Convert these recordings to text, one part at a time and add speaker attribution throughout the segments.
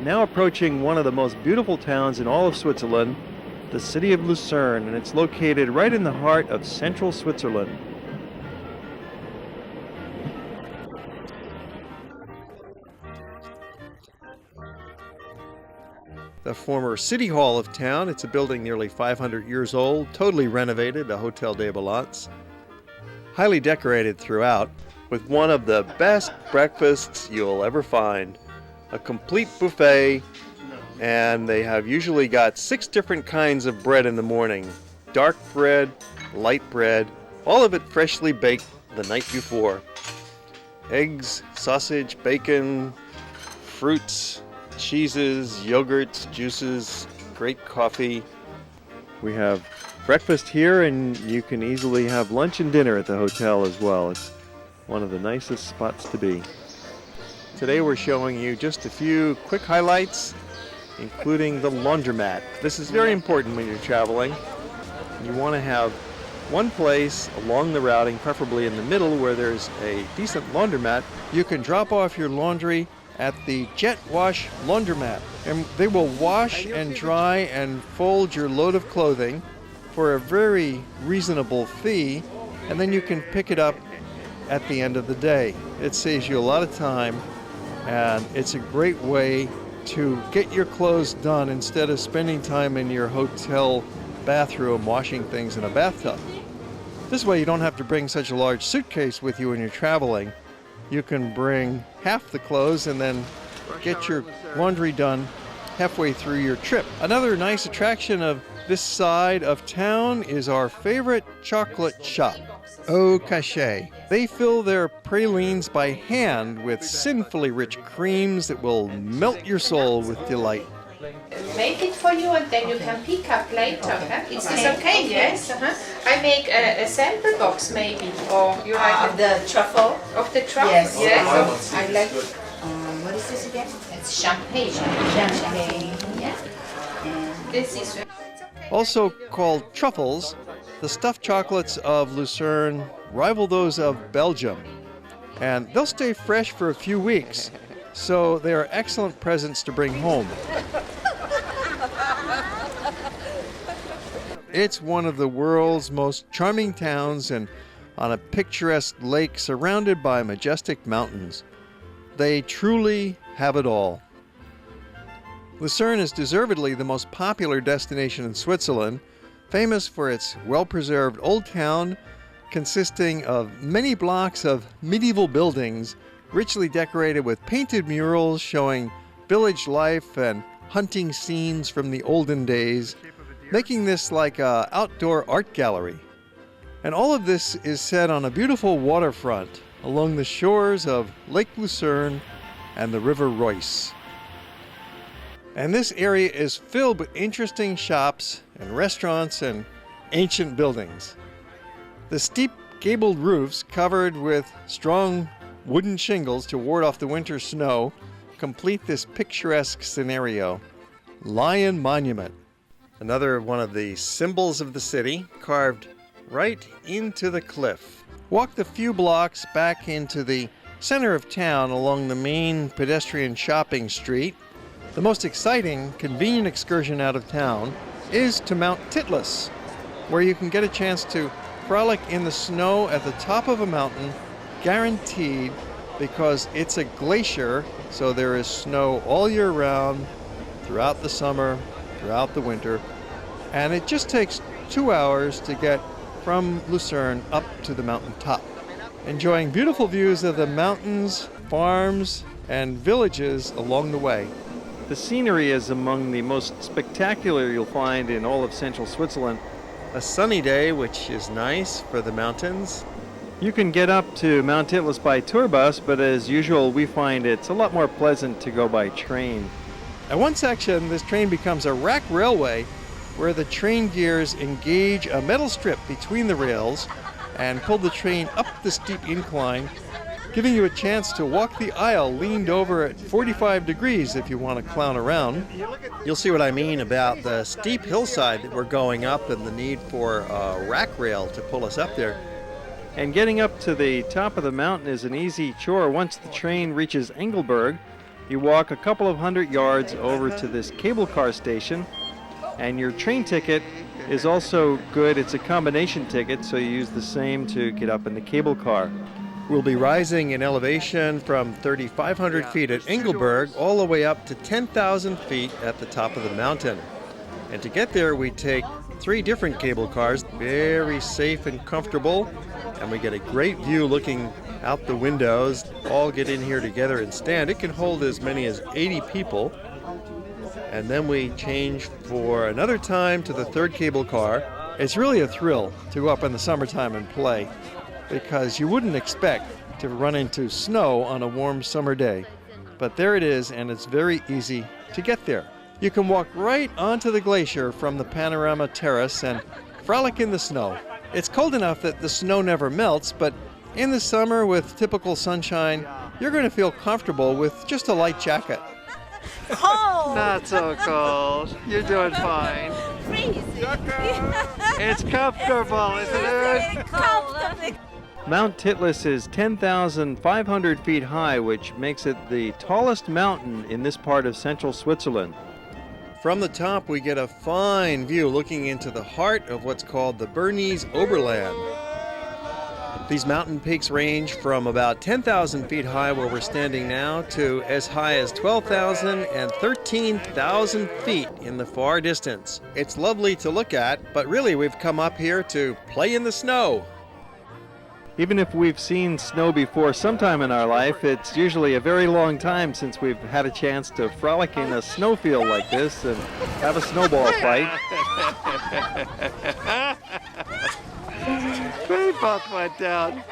Speaker 1: Now approaching one of the most beautiful towns in all of Switzerland, the city of Lucerne, and it's located right in the heart of central Switzerland. The former city hall of town, it's a building nearly 500 years old, totally renovated, a Hotel de Balance. Highly decorated throughout, with one of the best breakfasts you'll ever find. A complete buffet, and they have usually got 6 different kinds of bread in the morning. Dark bread, light bread, all of it freshly baked the night before. Eggs, sausage, bacon, fruits, cheeses, yogurts, juices, great coffee. We have breakfast here, and you can easily have lunch and dinner at the hotel as well. It's one of the nicest spots to be. Today we're showing you just a few quick highlights, including the laundromat. This is very important when you're traveling. You want to have one place along the routing, preferably in the middle, where there's a decent laundromat. You can drop off your laundry at the Jet Wash Laundromat, and they will wash and dry and fold your load of clothing for a very reasonable fee, and then you can pick it up at the end of the day. It saves you a lot of time, and it's a great way to get your clothes done instead of spending time in your hotel bathroom washing things in a bathtub. This way you don't have to bring such a large suitcase with you when you're traveling. You can bring half the clothes and then get your laundry done halfway through your trip. Another nice attraction of this side of town is our favorite chocolate shop, Au Cachet. They fill their pralines by hand with sinfully rich creams that will melt your soul with delight.
Speaker 2: Make it for you and then you can pick up later. Huh? Is this okay? Yes. I make a sample box maybe, or you like
Speaker 3: the truffle.
Speaker 2: Of the truffle.
Speaker 3: Yes.
Speaker 2: I like.
Speaker 3: What is this again?
Speaker 2: It's champagne.
Speaker 3: Champagne. Yeah.
Speaker 2: This is.
Speaker 1: Also called truffles, the stuffed chocolates of Lucerne rival those of Belgium, and they'll stay fresh for a few weeks, so they are excellent presents to bring home. It's one of the world's most charming towns and on a picturesque lake surrounded by majestic mountains. They truly have it all. Lucerne is deservedly the most popular destination in Switzerland, famous for its well-preserved old town consisting of many blocks of medieval buildings richly decorated with painted murals showing village life and hunting scenes from the olden days, making this like an outdoor art gallery. And all of this is set on a beautiful waterfront along the shores of Lake Lucerne and the River Reuss. And this area is filled with interesting shops and restaurants and ancient buildings. The steep gabled roofs covered with strong wooden shingles to ward off the winter snow complete this picturesque scenario. Lion Monument, another one of the symbols of the city, carved right into the cliff. Walk the few blocks back into the center of town along the main pedestrian shopping street. The most exciting, convenient excursion out of town is to Mount Titlis, where you can get a chance to frolic in the snow at the top of a mountain, guaranteed, because it's a glacier, so there is snow all year round, throughout the summer, throughout the winter, and it just takes 2 hours to get from Lucerne up to the mountain top, enjoying beautiful views of the mountains, farms, and villages along the way. The scenery is among the most spectacular you'll find in all of central Switzerland. A sunny day, which is nice for the mountains. You can get up to Mount Titlis by tour bus, but as usual, we find it's a lot more pleasant to go by train. At one section, this train becomes a rack railway where the train gears engage a metal strip between the rails and pull the train up the steep incline, giving you a chance to walk the aisle leaned over at 45 degrees if you want to clown around. You'll see what I mean about the steep hillside that we're going up and the need for a rack rail to pull us up there. And getting up to the top of the mountain is an easy chore once the train reaches Engelberg, You walk a couple of 100 yards over to this cable car station, and your train ticket is also good. It's a combination ticket, so you use the same to get up in the cable car. We'll be rising in elevation from 3,500 feet at Engelberg all the way up to 10,000 feet at the top of the mountain. And to get there, we take 3 different cable cars, very safe and comfortable, and we get a great view looking out the windows. All get in here together and stand. It can hold as many as 80 people. And then we change for another time to the 3rd cable car. It's really a thrill to go up in the summertime and play, because you wouldn't expect to run into snow on a warm summer day. But there it is, and it's very easy to get there. You can walk right onto the glacier from the panorama terrace and frolic in the snow. It's cold enough that the snow never melts, but in the summer with typical sunshine, you're going to feel comfortable with just a light jacket.
Speaker 3: Cold!
Speaker 1: Not so cold. You're doing fine.
Speaker 3: Freezing!
Speaker 1: It's comfortable, isn't it?
Speaker 3: Comfortable!
Speaker 1: Mount Titlis is 10,500 feet high, which makes it the tallest mountain in this part of central Switzerland. From the top, we get a fine view looking into the heart of what's called the Bernese Oberland. These mountain peaks range from about 10,000 feet high where we're standing now to as high as 12,000 and 13,000 feet in the far distance. It's lovely to look at, but really we've come up here to play in the snow. Even if we've seen snow before sometime in our life, it's usually a very long time since we've had a chance to frolic in a snowfield like this and have a snowball fight. They both went down.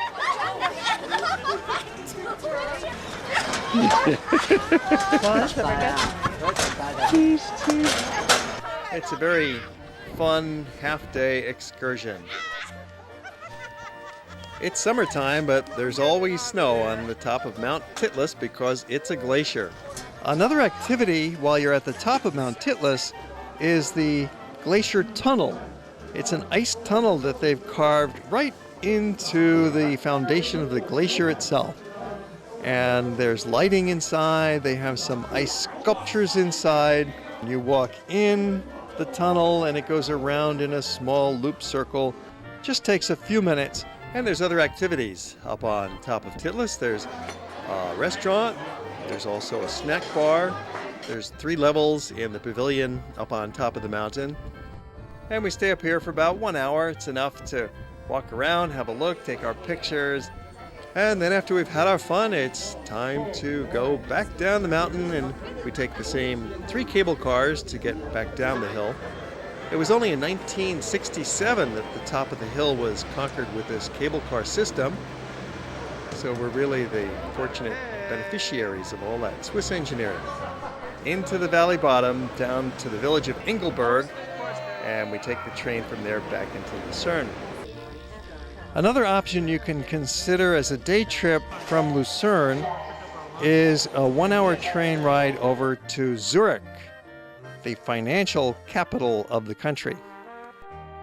Speaker 1: It's a very fun half-day excursion. It's summertime, but there's always snow on the top of Mount Titlis because it's a glacier. Another activity while you're at the top of Mount Titlis is the Glacier Tunnel. It's an ice tunnel that they've carved right into the foundation of the glacier itself. And there's lighting inside, they have some ice sculptures inside. You walk in the tunnel and it goes around in a small loop circle. Just takes a few minutes. And there's other activities up on top of Titlis. There's a restaurant, there's also a snack bar, there's 3 levels in the pavilion up on top of the mountain. And we stay up here for about 1 hour. It's enough to walk around, have a look, take our pictures. And then after we've had our fun, it's time to go back down the mountain, and we take the same 3 cable cars to get back down the hill. It was only in 1967 that the top of the hill was conquered with this cable car system. So we're really the fortunate beneficiaries of all that Swiss engineering. Into the valley bottom, down to the village of Engelberg, and we take the train from there back into Lucerne. Another option you can consider as a day trip from Lucerne is a 1-hour train ride over to Zurich, the financial capital of the country.